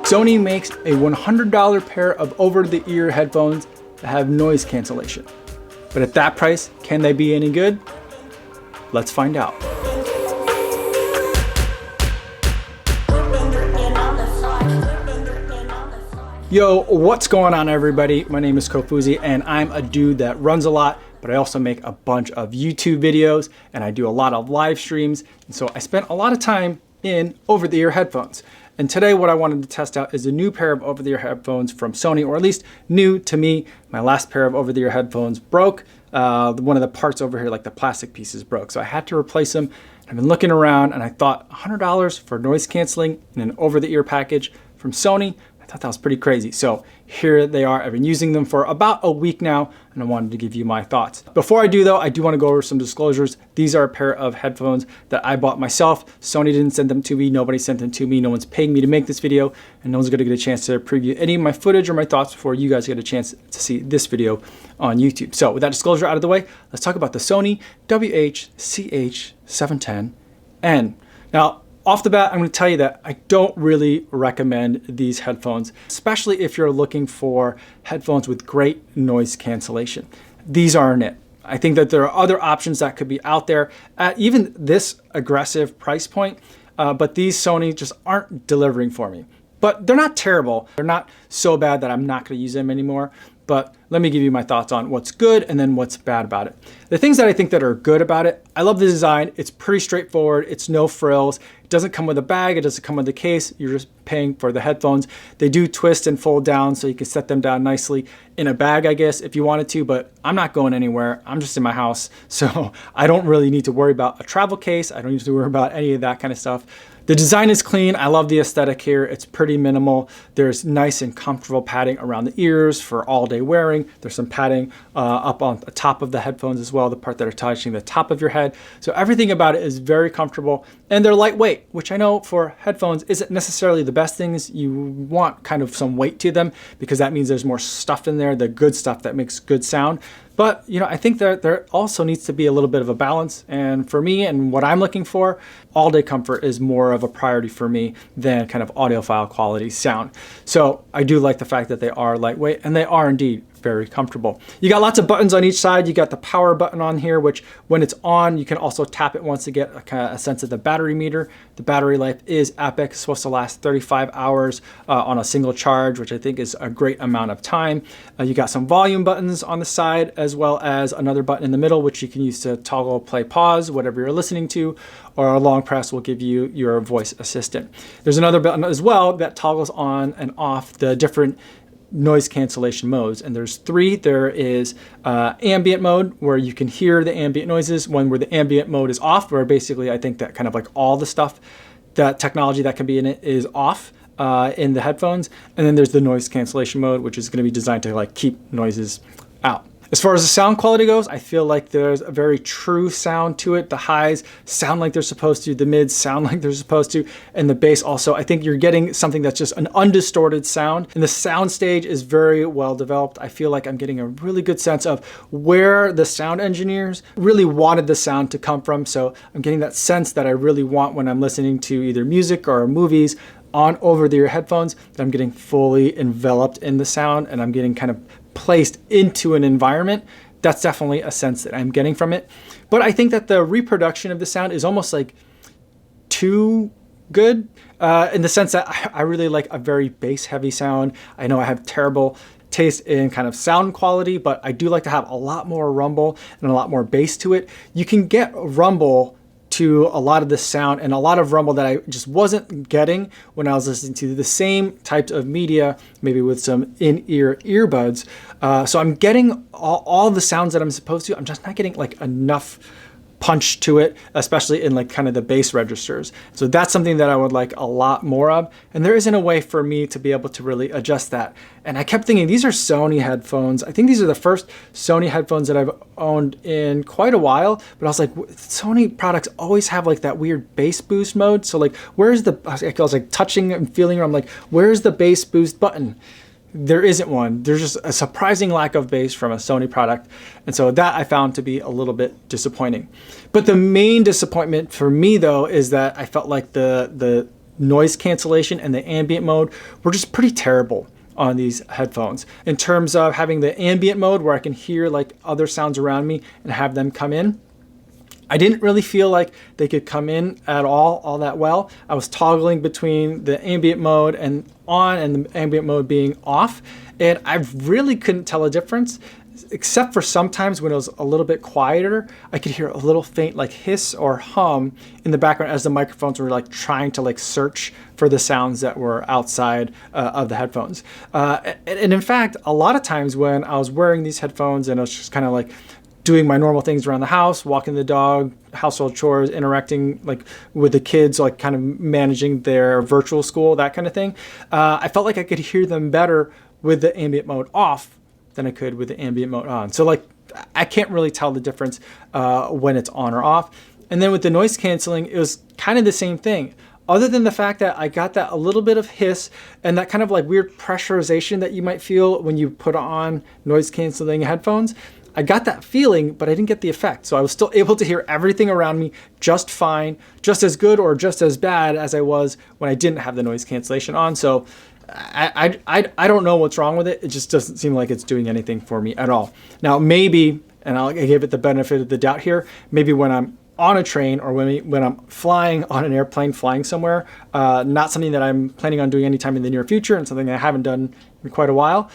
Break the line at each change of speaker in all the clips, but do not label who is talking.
Sony makes a $100 pair of over-the-ear headphones that have noise cancellation. But at that price, can they be any good? Let's find out. Yo, what's going on everybody? My name is Kofuzi and I'm a dude that runs a lot, but I also make a bunch of YouTube videos and I do a lot of live streams. And so I spent a lot of time in over-the-ear headphones. And today what I wanted to test out is a new pair of over-the-ear headphones from Sony, or at least new to me. My last pair of over-the-ear headphones broke. One of the parts over here, like the plastic pieces, broke. So I had to replace them. I've been looking around and I thought $100 for noise canceling in an over-the-ear package from Sony. I thought that was pretty crazy. So here they are. I've been using them for about a week now and I wanted to give you my thoughts. Before I do though, I do want to go over some disclosures. These are a pair of headphones that I bought myself. Sony didn't send them to me. Nobody sent them to me. No one's paying me to make this video and no one's going to get a chance to preview any of my footage or my thoughts before you guys get a chance to see this video on YouTube. So with that disclosure out of the way, let's talk about the Sony WH CH710N. Now, off the bat, I'm going to tell you that I don't really recommend these headphones, especially if you're looking for headphones with great noise cancellation. These aren't it. I think that there are other options that could be out there at even this aggressive price point, but these Sony just aren't delivering for me. But they're not terrible. They're not so bad that I'm not going to use them anymore. But let me give you my thoughts on what's good and then what's bad about it. The things that I think that are good about it, I love the design. It's pretty straightforward. It's no frills. It doesn't come with a bag. It doesn't come with a case. You're just paying for the headphones. They do twist and fold down so you can set them down nicely in a bag, I guess, if you wanted to, but I'm not going anywhere. I'm just in my house. So I don't really need to worry about a travel case. I don't need to worry about any of that kind of stuff. The design is clean. I love the aesthetic here. It's pretty minimal. There's nice and comfortable padding around the ears for all day wearing. There's some padding up on the top of the headphones as well, the part that are touching the top of your head. So everything about it is very comfortable and they're lightweight, which I know for headphones isn't necessarily the best things. You want kind of some weight to them because that means there's more stuff in there, the good stuff that makes good sound. But you know, I think that there also needs to be a little bit of a balance. And for me and what I'm looking for, all day comfort is more of a priority for me than kind of audiophile quality sound. So I do like the fact that they are lightweight and they are indeed very comfortable. You got lots of buttons on each side. You got the power button on here, which when it's on, you can also tap it once to get a sense of the battery meter. The battery life is epic. It's supposed to last 35 hours on a single charge, which I think is a great amount of time. You got some volume buttons on the side, as well as another button in the middle, which you can use to toggle play, pause, whatever you're listening to, or a long press will give you your voice assistant. There's another button as well that toggles on and off the different noise cancellation modes, and there's three. There is ambient mode, where you can hear the ambient noises. One where the ambient mode is off, where basically I think that kind of like all the stuff, that technology that can be in it is off in the headphones. And then there's the noise cancellation mode, which is going to be designed to like keep noises out. As far as the sound quality goes, I feel like there's a very true sound to it. The highs sound like they're supposed to, the mids sound like they're supposed to, and the bass also. I think you're getting something that's just an undistorted sound, and the sound stage is very well developed. I feel like I'm getting a really good sense of where the sound engineers really wanted the sound to come from. So I'm getting that sense that I really want when I'm listening to either music or movies on over-the-ear headphones, that I'm getting fully enveloped in the sound and I'm getting kind of placed into an environment. That's definitely a sense that I'm getting from it. But I think that the reproduction of the sound is almost like too good in the sense that I really like a very bass heavy sound. I know I have terrible taste in kind of sound quality, but I do like to have a lot more rumble and a lot more bass to it. You can get rumble to a lot of the sound and a lot of rumble that I just wasn't getting when I was listening to the same types of media, maybe with some in-ear earbuds. So I'm getting all the sounds that I'm supposed to. I'm just not getting like enough punch to it, especially in like kind of the bass registers. So that's something that I would like a lot more of. And there isn't a way for me to be able to really adjust that. And I kept thinking, these are Sony headphones. I think these are the first Sony headphones that I've owned in quite a while. But I was like, Sony products always have like that weird bass boost mode. So like, where's the, I was like touching and feeling, I'm like, where's the bass boost button? There isn't one. There's just a surprising lack of bass from a Sony product. And so that I found to be a little bit disappointing. But the main disappointment for me though is that I felt like the noise cancellation and the ambient mode were just pretty terrible on these headphones. In terms of having the ambient mode where I can hear like other sounds around me and have them come in, I didn't really feel like they could come in at all that well. I was toggling between the ambient mode and on and the ambient mode being off, and I really couldn't tell a difference, except for sometimes when it was a little bit quieter, I could hear a little faint like hiss or hum in the background as the microphones were like trying to like search for the sounds that were outside of the headphones. And in fact, a lot of times when I was wearing these headphones and I was just kind of like doing my normal things around the house, walking the dog, household chores, interacting like with the kids, like kind of managing their virtual school, that kind of thing, I felt like I could hear them better with the ambient mode off than I could with the ambient mode on. So like I can't really tell the difference when it's on or off. And then with the noise canceling, it was kind of the same thing. Other than the fact that I got that a little bit of hiss and that kind of like weird pressurization that you might feel when you put on noise canceling headphones, I got that feeling, but I didn't get the effect. So I was still able to hear everything around me just fine, just as good or just as bad as I was when I didn't have the noise cancellation on. So I don't know what's wrong with it. It just doesn't seem like it's doing anything for me at all. Now maybe, and I'll give it the benefit of the doubt here, maybe when I'm on a train or when I'm flying on an airplane, flying somewhere, not something that I'm planning on doing anytime in the near future and something that I haven't done in quite a while,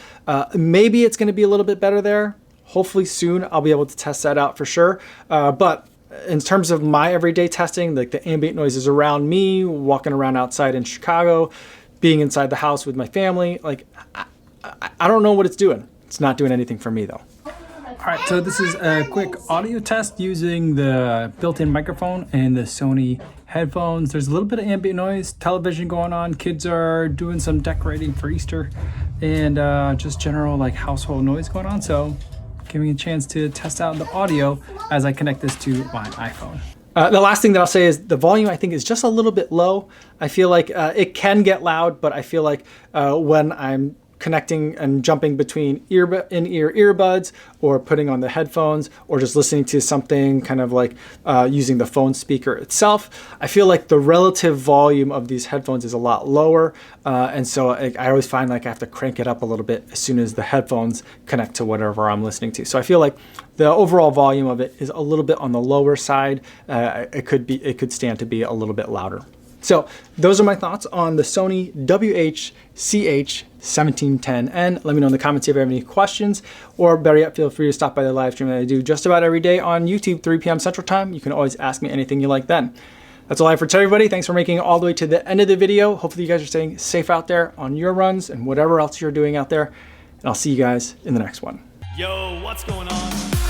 maybe it's going to be a little bit better there. Hopefully soon I'll be able to test that out for sure. But in terms of my everyday testing, like the ambient noises around me, walking around outside in Chicago, being inside the house with my family, like I don't know what it's doing. It's not doing anything for me though. All right, so this is a quick audio test using the built-in microphone and the Sony headphones. There's a little bit of ambient noise, television going on, kids are doing some decorating for Easter, and just general like household noise going on. So giving me a chance to test out the audio as I connect this to my iPhone. The last thing that I'll say is the volume I think is just a little bit low. I feel like it can get loud, but I feel like when I'm connecting and jumping between in-ear earbuds or putting on the headphones or just listening to something kind of like using the phone speaker itself, I feel like the relative volume of these headphones is a lot lower. And so I always find like I have to crank it up a little bit as soon as the headphones connect to whatever I'm listening to. So I feel like the overall volume of it is a little bit on the lower side. It could stand to be a little bit louder. So those are my thoughts on the Sony WH CH710N. Let me know in the comments if you have any questions, or better yet, feel free to stop by the live stream that I do just about every day on YouTube, 3 p.m. Central Time. You can always ask me anything you like then. That's all I have for today, everybody. Thanks for making it all the way to the end of the video. Hopefully you guys are staying safe out there on your runs and whatever else you're doing out there. And I'll see you guys in the next one.
Yo, what's going on?